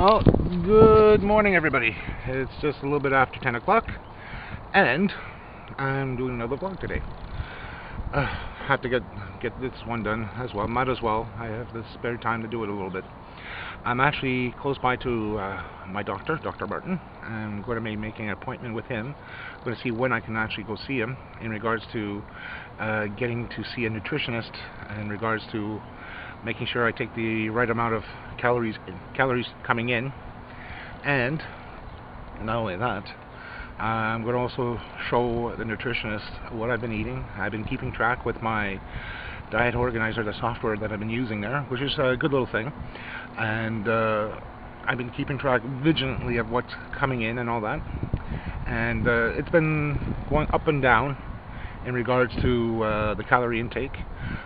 Well, good morning, everybody. It's just a little bit after 10 o'clock, and I'm doing another vlog today. Have to get this one done as well. Might as well. I have the spare time to do it a little bit. I'm actually close by to my doctor, Dr. Martin. I'm going to be making an appointment with him. I'm going to see when I can actually go see him in regards to getting to see a nutritionist, in regards to making sure I take the right amount of calories coming in. And not only that, I'm going to also show the nutritionist what I've been eating. I've been keeping track with my diet organizer, the software that I've been using there, which is a good little thing. And I've been keeping track vigilantly of what's coming in and all that. And it's been going up and down in regards to the calorie intake.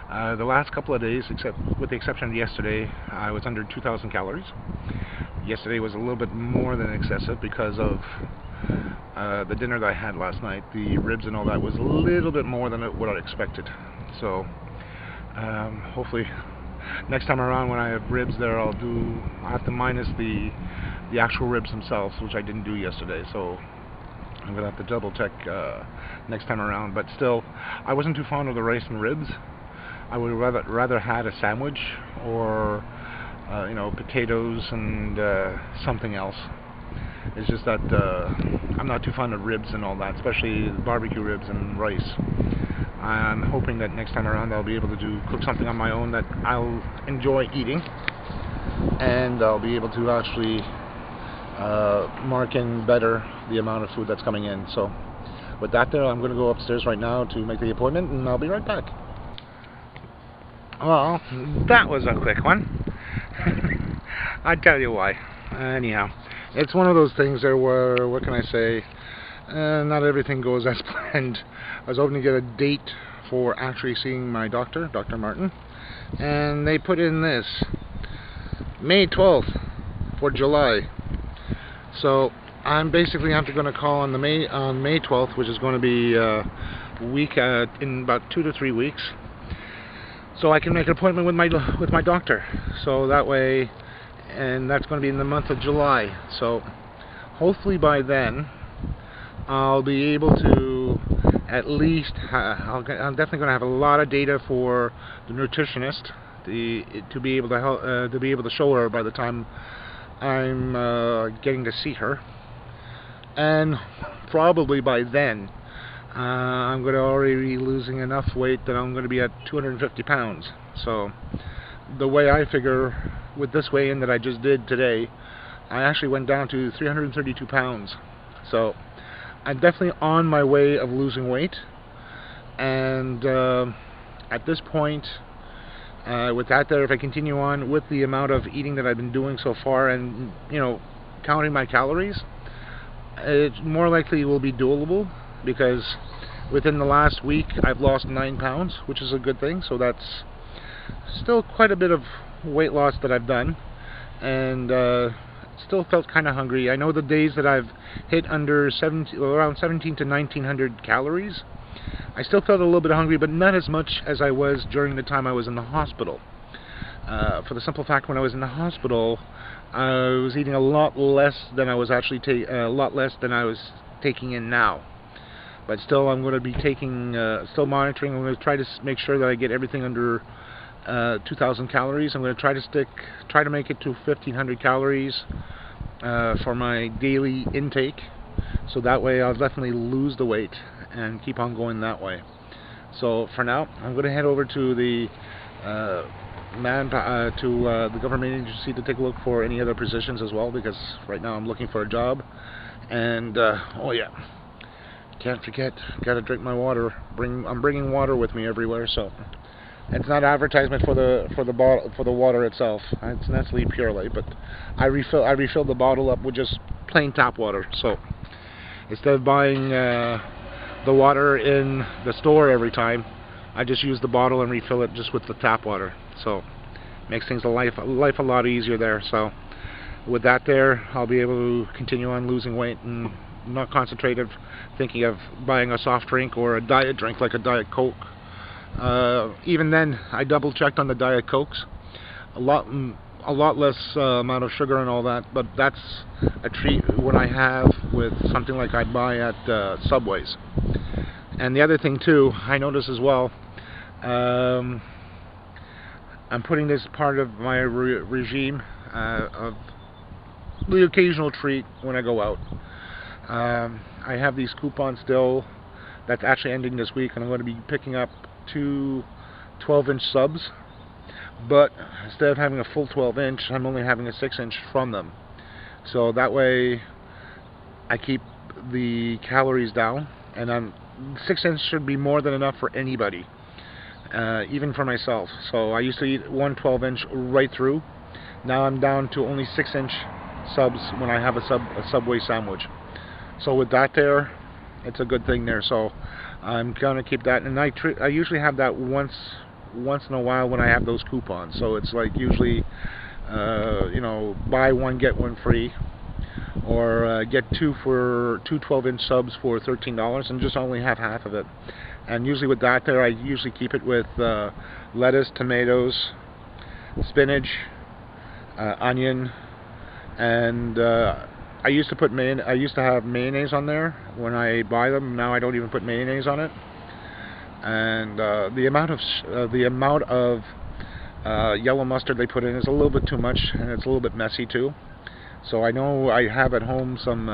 The last couple of days, except with the exception of yesterday, I was under 2,000 calories. Yesterday was a little bit more than excessive because of the dinner that I had last night. The ribs and all that was a little bit more than what I expected. So hopefully next time around when I have ribs there, I have to minus the actual ribs themselves, which I didn't do yesterday. So I'm gonna have to double check next time around. But still, I wasn't too fond of the rice and ribs. I would rather had a sandwich or potatoes and something else. It's just that I'm not too fond of ribs and all that, especially barbecue ribs and rice. I'm hoping that next time around I'll be able to cook something on my own that I'll enjoy eating, and I'll be able to actually mark in better the amount of food that's coming in. So with that there, I'm going to go upstairs right now to make the appointment, and I'll be right back. Well, that was a quick one. I'd tell you why. Anyhow, it's one of those things there where, what can I say, not everything goes as planned. I was hoping to get a date for actually seeing my doctor, Dr. Martin, and they put in this May 12th for July. So I'm basically going to call on May 12th, which is going to be a week in about 2 to 3 weeks, so I can make an appointment with my doctor. So that way, and that's going to be in the month of July. So hopefully by then I'll be able to at least I'm definitely going to have a lot of data for the nutritionist to be able to show her by the time I'm getting to see her. And probably by then I'm going to already be losing enough weight that I'm going to be at 250 pounds. So the way I figure, with this weigh-in that I just did today, I actually went down to 332 pounds. So I'm definitely on my way of losing weight. And at this point, with that there, if I continue on with the amount of eating that I've been doing so far, and counting my calories, it more likely will be doable, because within the last week I've lost 9 pounds, which is a good thing. So that's still quite a bit of weight loss that I've done, and still felt kind of hungry. I know the days that I've hit under around 17 to 1900 calories, I still felt a little bit hungry, but not as much as I was during the time I was in the hospital. For the simple fact, when I was in the hospital, I was eating a lot less than I was actually taking in now. But still, I'm going to be still monitoring. I'm going to try to make sure that I get everything under 2,000 calories. I'm going to try to make it to 1,500 calories for my daily intake. So that way I'll definitely lose the weight and keep on going that way. So for now, I'm going to head over to the the government agency to take a look for any other positions as well, because right now I'm looking for a job. And oh yeah, can't forget, gotta drink my water. I'm bringing water with me everywhere. So it's not advertisement for the water itself. It's Nestle Pure Light, but I refill the bottle up with just plain tap water. So instead of buying the water in the store every time, I just use the bottle and refill it just with the tap water. So makes things life a lot easier there. So with that there, I'll be able to continue on losing weight and not concentrative thinking of buying a soft drink or a diet drink like a Diet Coke. Even then, I double checked on the Diet Cokes. a lot less amount of sugar and all that, but that's a treat when I have with something like I buy at Subways. And the other thing too, I notice as well, I'm putting this part of my regime of the occasional treat when I go out. I have these coupons still that's actually ending this week, and I'm going to be picking up 2 12-inch subs, but instead of having a full 12-inch, I'm only having a 6-inch from them. So that way I keep the calories down, and 6-inch should be more than enough for anybody, even for myself. So I used to eat one 12-inch right through. Now I'm down to only 6-inch subs when I have a Subway sandwich. So with that there, it's a good thing there. So I'm gonna keep that, and I usually have that once in a while when I have those coupons. So it's like usually you know, buy one get one free, or get 2 12-inch subs for $13 and just only have half of it. And usually with that there, I usually keep it with lettuce, tomatoes, spinach, onion, and I used to have mayonnaise on there when I buy them. Now I don't even put mayonnaise on it. And the amount of yellow mustard they put in is a little bit too much, and it's a little bit messy too. So I know I have at home some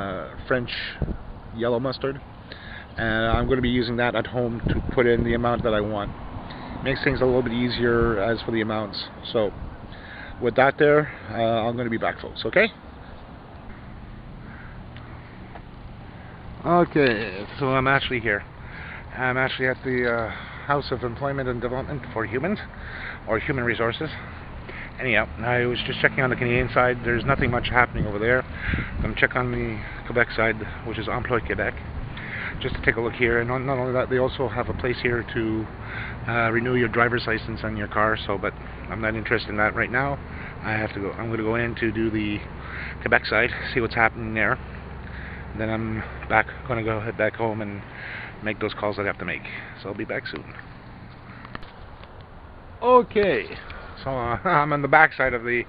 French yellow mustard, and I'm going to be using that at home to put in the amount that I want. Makes things a little bit easier as for the amounts. So with that there, I'm going to be back, folks. Okay? Okay, so I'm actually here. I'm actually at the House of Employment and Development for Humans, or Human Resources. Anyhow, I was just checking on the Canadian side. There's nothing much happening over there. I'm going to check on the Quebec side, which is Emploi Quebec, just to take a look here. And not only that, they also have a place here to renew your driver's license on your car. So, but I'm not interested in that right now. I'm going to go in to do the Quebec side, see what's happening there. Then I'm going to head back home and make those calls I have to make. So I'll be back soon. Okay, so I'm on the back side of the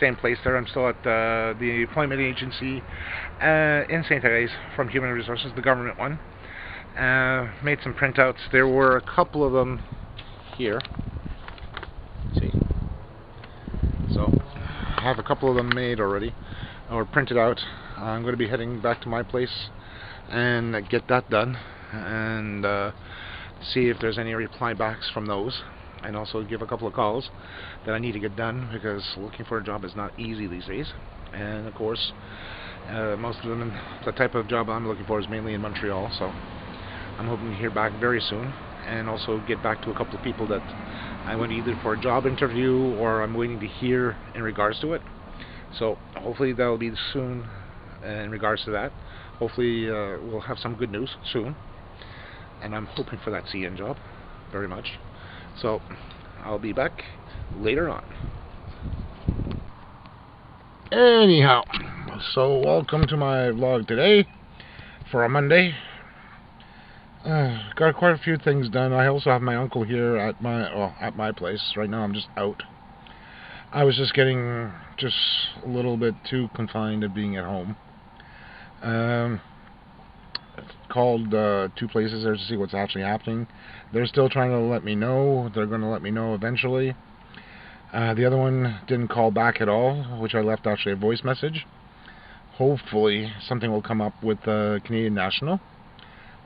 same place there. I'm still at the employment agency in St. Therese from Human Resources, the government one. Made some printouts. There were a couple of them here. Let's see. So I have a couple of them made already, or printed out. I'm going to be heading back to my place and get that done, and see if there's any reply backs from those, and also give a couple of calls that I need to get done, because looking for a job is not easy these days. And of course, most of them, the type of job I'm looking for is mainly in Montreal, so I'm hoping to hear back very soon, and also get back to a couple of people that I went either for a job interview or I'm waiting to hear in regards to it. So hopefully that'll be soon in regards to that. Hopefully we'll have some good news soon, and I'm hoping for that CN job very much. So I'll be back later on. Anyhow, so welcome to my vlog today for a Monday. Got quite a few things done. I also have my uncle here at my place. Right now I'm just out. I was just getting a little bit too confined to being at home. Called 2 places there to see what's actually happening. They're still trying to let me know. They're going to let me know eventually. The other one didn't call back at all, which I left actually a voice message. Hopefully something will come up with Canadian National,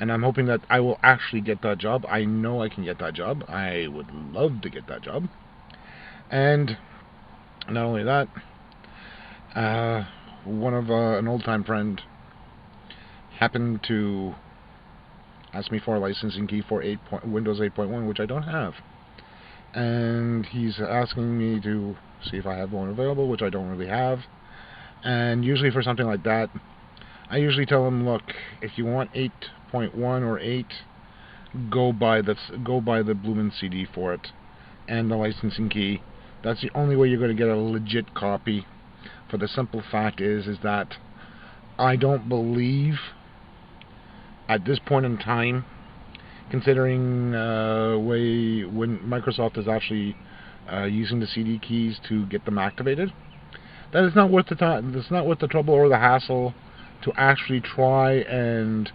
and I'm hoping that I will actually get that job. I know I can get that job. I would love to get that job. And not only that, one of an old-time friend happened to ask me for a licensing key for Windows 8.1, which I don't have. And he's asking me to see if I have one available, which I don't really have. And usually for something like that, I usually tell him, look, if you want 8.1 or 8, go buy the Bloomin' CD for it and the licensing key. That's the only way you're going to get a legit copy. For the simple fact is that I don't believe at this point in time, considering when Microsoft is actually using the CD keys to get them activated, that it's not worth the time. It's not worth the trouble or the hassle to actually try and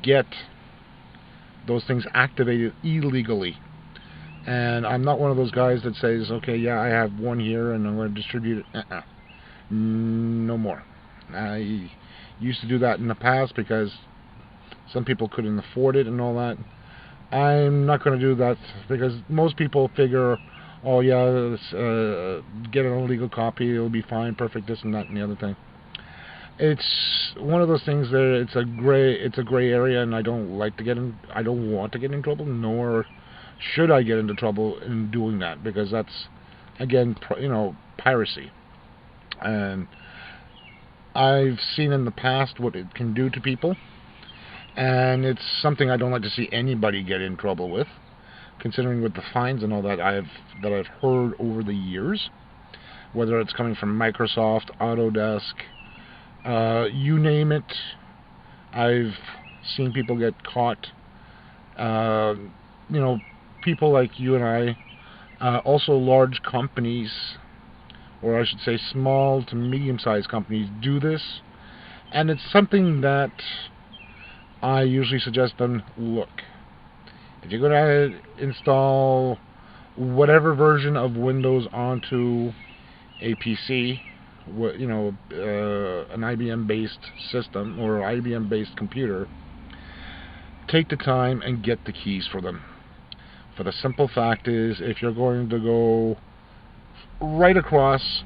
get those things activated illegally. And I'm not one of those guys that says, okay, yeah, I have one here and I'm going to distribute it. No more. I used to do that in the past because some people couldn't afford it and all that. I'm not going to do that because most people figure, oh yeah, get an illegal copy, it'll be fine, perfect, this and that and the other thing. It's one of those things that it's a gray area, and I don't want to get in trouble, nor should I get into trouble in doing that, because that's, again, piracy. And I've seen in the past what it can do to people, and it's something I don't like to see anybody get in trouble with, considering with the fines and all that I've heard over the years, whether it's coming from Microsoft, Autodesk, you name it. I've seen people get caught. People like you and I, also large companies, or I should say small to medium-sized companies, do this, and it's something that I usually suggest them, look, if you're going to install whatever version of Windows onto a PC, an IBM-based system or IBM-based computer, take the time and get the keys for them. For the simple fact is, if you're going to go right across,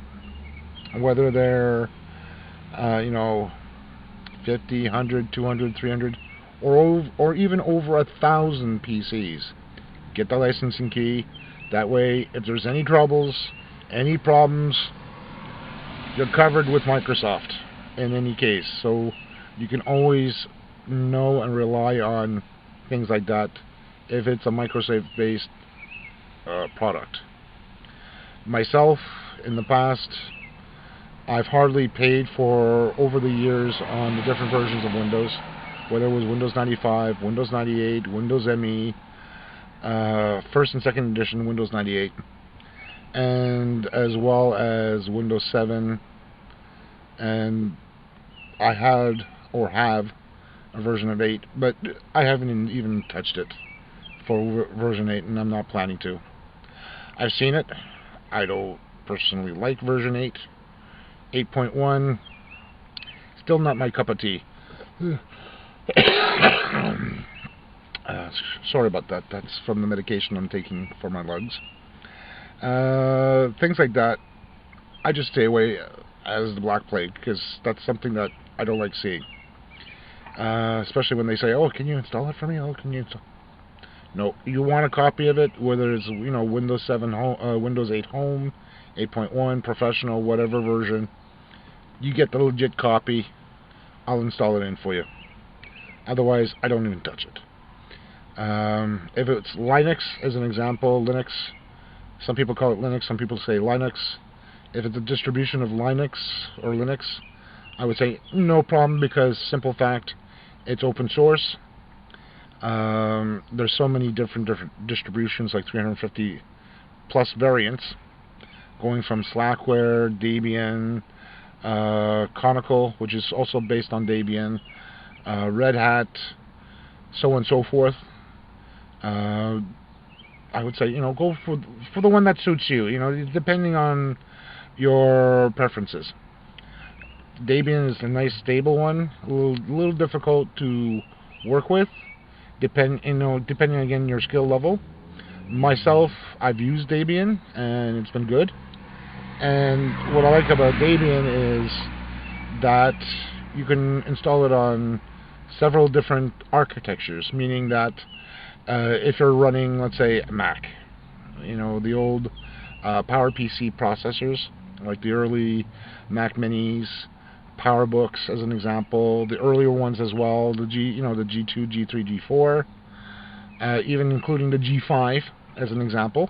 whether they're 50, 100, 200, 300, or even over 1,000 PCs, get the licensing key. That way, if there's any troubles, any problems, you're covered with Microsoft in any case. So you can always know and rely on things like that if it's a Microsoft-based product. Myself, in the past, I've hardly paid for, over the years, on the different versions of Windows, whether it was Windows 95, Windows 98, Windows ME, first and second edition Windows 98, and as well as Windows 7, and I had or have a version of 8, but I haven't even touched it for version 8, and I'm not planning to. I've seen it. I don't personally like version 8. 8.1, still not my cup of tea. Sorry about that. That's from the medication I'm taking for my lungs. Things like that, I just stay away as the Black Plague, because that's something that I don't like seeing. Especially when they say, "Oh, can you install it for me? Oh, can you install?" No, you want a copy of it, whether it's Windows 7 Home, Windows 8 Home, 8.1, Professional, whatever version. You get the legit copy. I'll install it in for you. Otherwise, I don't even touch it. If it's Linux, as an example, Linux, some people call it Linux, some people say Linux. If it's a distribution of Linux or Linux, I would say no problem, because simple fact, it's open source. There's so many different distributions, like 350 plus variants, going from Slackware, Debian, Conical, which is also based on Debian, Red Hat, so on and so forth. I would say, go for the one that suits you, depending on your preferences. Debian is a nice stable one, a little difficult to work with, depending again your skill level. Myself, I've used Debian and it's been good. And what I like about Debian is that you can install it on several different architectures, meaning that if you're running, let's say, a Mac, the old PowerPC processors, like the early Mac Minis, PowerBooks as an example, the earlier ones as well, the G2, G3, G4, even including the G5 as an example,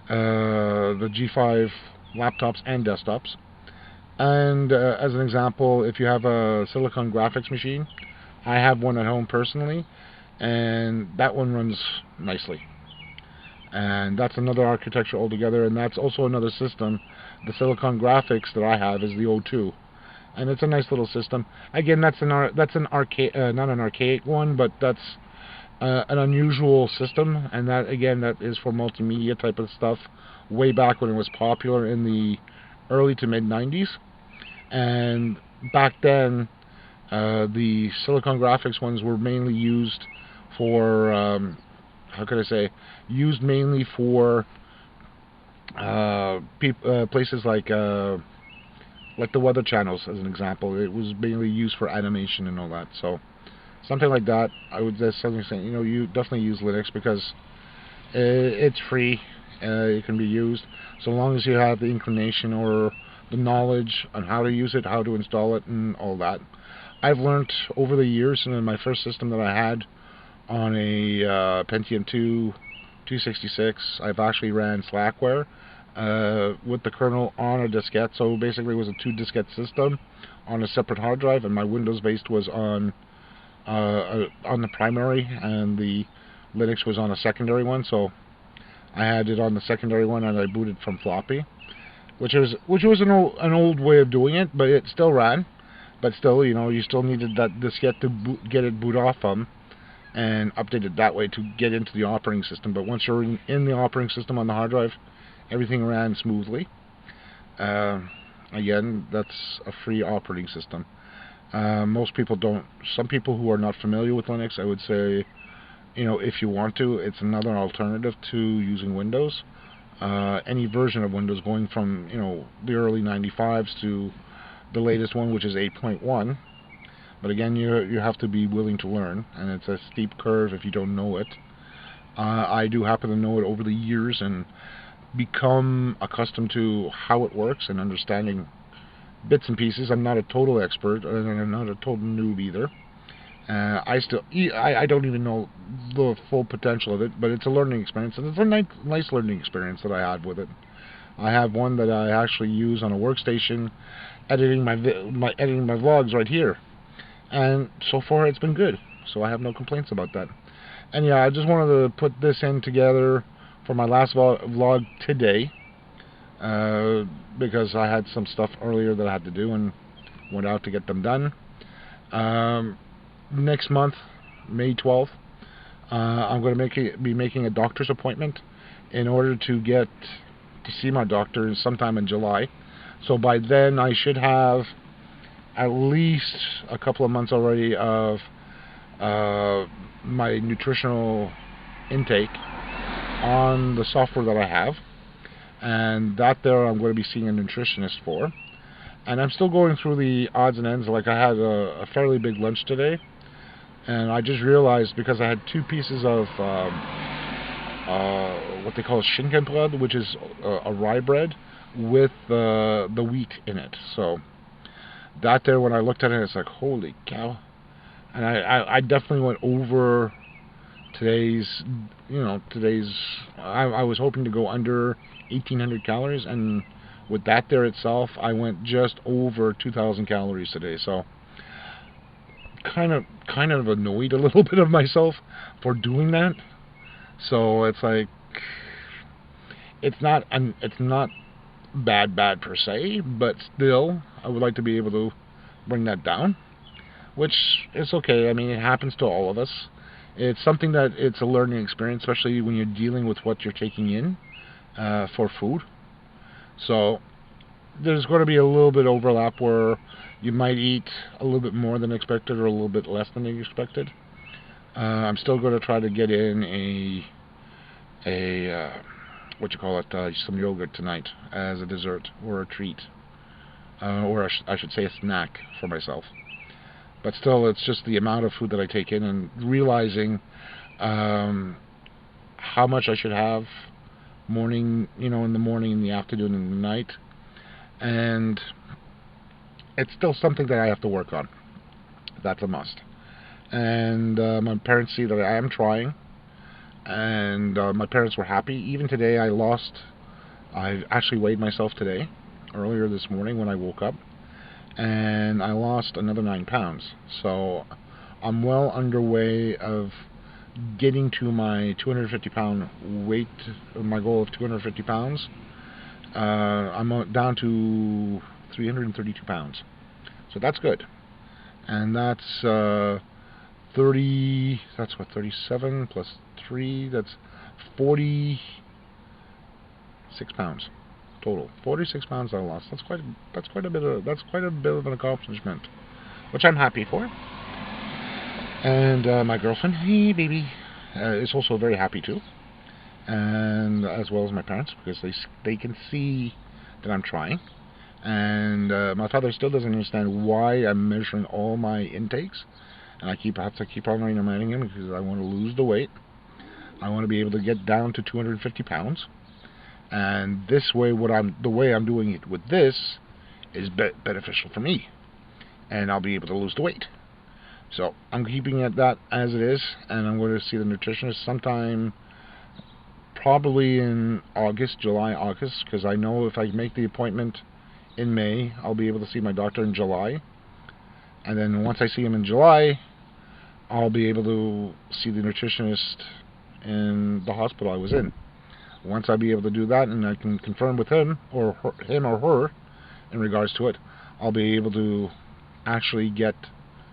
the G5 laptops and desktops. And as an example, if you have a Silicon graphics machine, I have one at home personally, and that one runs nicely. and that's another architecture altogether, and that's also another system. The Silicon Graphics that I have is the O2, and it's a nice little system. Again, that's an archaic, not an archaic one, but that's an unusual system, and that again, that is for multimedia type of stuff. Way back when it was popular in the early to mid '90s, and back then, the Silicon Graphics ones were mainly used for how could I say, used mainly for places like the Weather Channels, as an example. It was mainly used for animation and all that. So something like that, I would just suddenly say, you definitely use Linux because it's free. It can be used so long as you have the inclination or the knowledge on how to use it, how to install it, and all that. I've learned over the years, and in my first system that I had on a Pentium 2 266, I've actually ran Slackware with the kernel on a diskette. So basically, it was a 2 diskette system on a separate hard drive, and my Windows based was on the primary, and the Linux was on a secondary one. So I had it on the secondary one, and I booted from floppy, which was an old way of doing it, but it still ran. But still, you still needed that diskette to get it boot off from, and update it that way to get into the operating system. But once you're in the operating system on the hard drive, everything ran smoothly. Again, that's a free operating system. Most people don't. Some people who are not familiar with Linux, I would say, if you want to, it's another alternative to using Windows. Any version of Windows, going from the early 95s to the latest one, which is 8.1. But again, you have to be willing to learn, and it's a steep curve if you don't know it. I do happen to know it over the years and become accustomed to how it works and understanding bits and pieces. I'm not a total expert, and I'm not a total noob either. I don't even know the full potential of it, but it's a learning experience, and it's a nice learning experience that I had with it. I have one that I actually use on a workstation, editing my vlogs right here, and so far it's been good. So I have no complaints about that. And yeah, I just wanted to put this in together for my last vlog today, because I had some stuff earlier that I had to do and went out to get them done. Next month, May 12th, I'm going to be making a doctor's appointment in order to get to see my doctor sometime in July. So by then I should have at least a couple of months already of my nutritional intake on the software that I have, and that there I'm going to be seeing a nutritionist for. And I'm still going through the odds and ends. Like, I had a fairly big lunch today, and I just realized, because I had 2 pieces of what they call Schinkenbrot, which is a rye bread with the wheat in it. So that there, when I looked at it, it's like, holy cow. And I definitely went over today's, I was hoping to go under 1,800 calories, and with that there itself, I went just over 2,000 calories today. So kind of annoyed a little bit of myself for doing that. So it's like, it's not bad per se, but still I would like to be able to bring that down, which is okay. I mean, it happens to all of us. It's something that it's a learning experience, especially when you're dealing with what you're taking in for food. So there's going to be a little bit of overlap where you might eat a little bit more than expected or a little bit less than you expected. I'm still going to try to get in some yogurt tonight as a dessert or a treat, or I should say a snack for myself. But still, it's just the amount of food that I take in, and realizing how much I should have in the morning, in the afternoon, and the night. And it's still something that I have to work on. That's a must. And my parents see that I am trying, and my parents were happy. Even today, I actually weighed myself today, earlier this morning when I woke up, and I lost another 9 pounds. So I'm well underway of getting to my 250-pound weight, my goal of 250 pounds. I'm down to 332 pounds. So that's good. And that's 37 plus 3, that's 46 pounds total. 46 pounds I lost. That's quite a bit of an accomplishment, which I'm happy for. And my girlfriend, hey baby, is also very happy too, and as well as my parents, because they can see that I'm trying. And my father still doesn't understand why I'm measuring all my intakes, and I have to keep on reminding him, because I want to lose the weight. I want to be able to get down to 250 pounds, and this way, the way I'm doing it with this is beneficial for me, and I'll be able to lose the weight. So I'm keeping it that as it is, and I'm going to see the nutritionist sometime probably in July, August, because I know if I make the appointment in May, I'll be able to see my doctor in July. And then once I see him in July, I'll be able to see the nutritionist in the hospital I was in. Once I'll be able to do that, and I can confirm with him or her in regards to it, I'll be able to actually get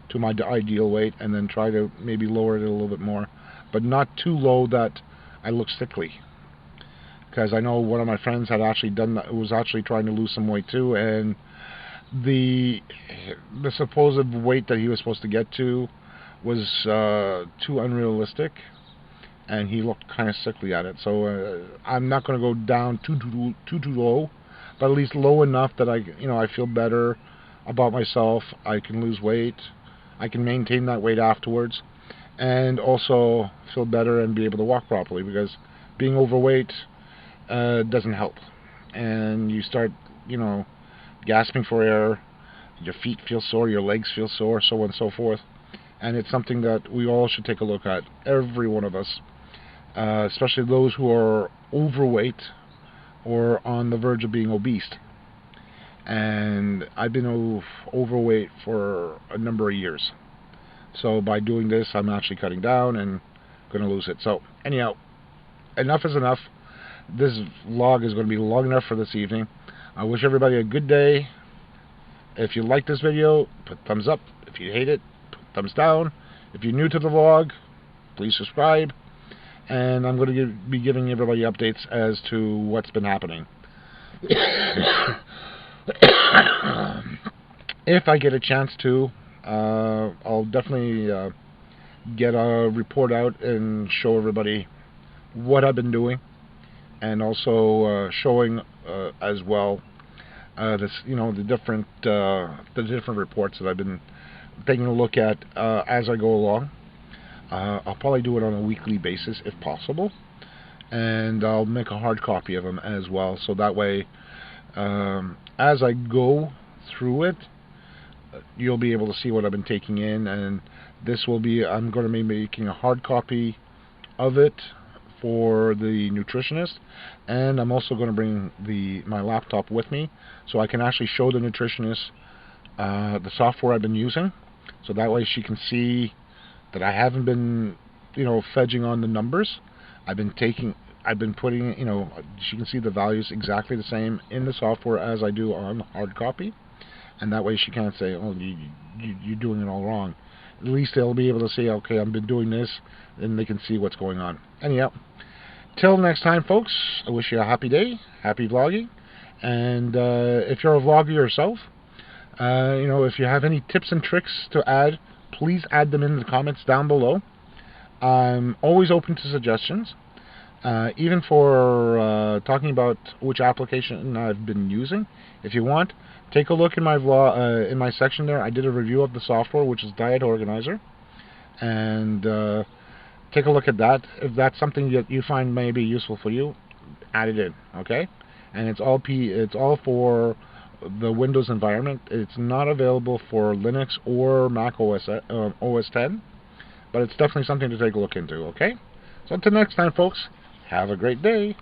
to my ideal weight, and then try to maybe lower it a little bit more, but not too low that I look sickly. Because I know one of my friends had actually done that, was actually trying to lose some weight too, and the supposed weight that he was supposed to get to was too unrealistic, and he looked kind of sickly at it. So I'm not going to go down too low, but at least low enough that I feel better about myself. I can lose weight, I can maintain that weight afterwards, and also feel better and be able to walk properly, because being overweight doesn't help, and you start gasping for air, your feet feel sore, your legs feel sore, so on and so forth. And it's something that we all should take a look at, every one of us, especially those who are overweight or on the verge of being obese. And I've been overweight for a number of years, so by doing this I'm actually cutting down and going to lose it. So anyhow, enough is enough. This vlog is going to be long enough for this evening. I wish everybody a good day. If you like this video, put thumbs up. If you hate it, put thumbs down. If you're new to the vlog, please subscribe. And I'm going to be giving everybody updates as to what's been happening. If I get a chance to, I'll definitely get a report out and show everybody what I've been doing, and also showing as well the different reports that I've been taking a look at as I go along. I'll probably do it on a weekly basis if possible, and I'll make a hard copy of them as well, so that way as I go through it, you'll be able to see what I've been taking in. And this will be, I'm going to be making a hard copy of it for the nutritionist, and I'm also going to bring my laptop with me, so I can actually show the nutritionist the software I've been using, so that way she can see that I haven't been fudging on the numbers. I've been putting, she can see the values exactly the same in the software as I do on hard copy, and that way she can't say, oh, you're doing it all wrong. At least they'll be able to say, okay, I've been doing this, and they can see what's going on. Anyhow, till next time, folks, I wish you a happy day, happy vlogging, and if you're a vlogger yourself, if you have any tips and tricks to add, please add them in the comments down below. I'm always open to suggestions. Even for talking about which application I've been using. If you want, take a look in my vlog, in my section there. I did a review of the software, which is Diet Organizer, and take a look at that. If that's something that you find may be useful for you, add it in, okay? And it's all for the Windows environment. It's not available for Linux or Mac OS X, but it's definitely something to take a look into, okay? So until next time, folks, have a great day.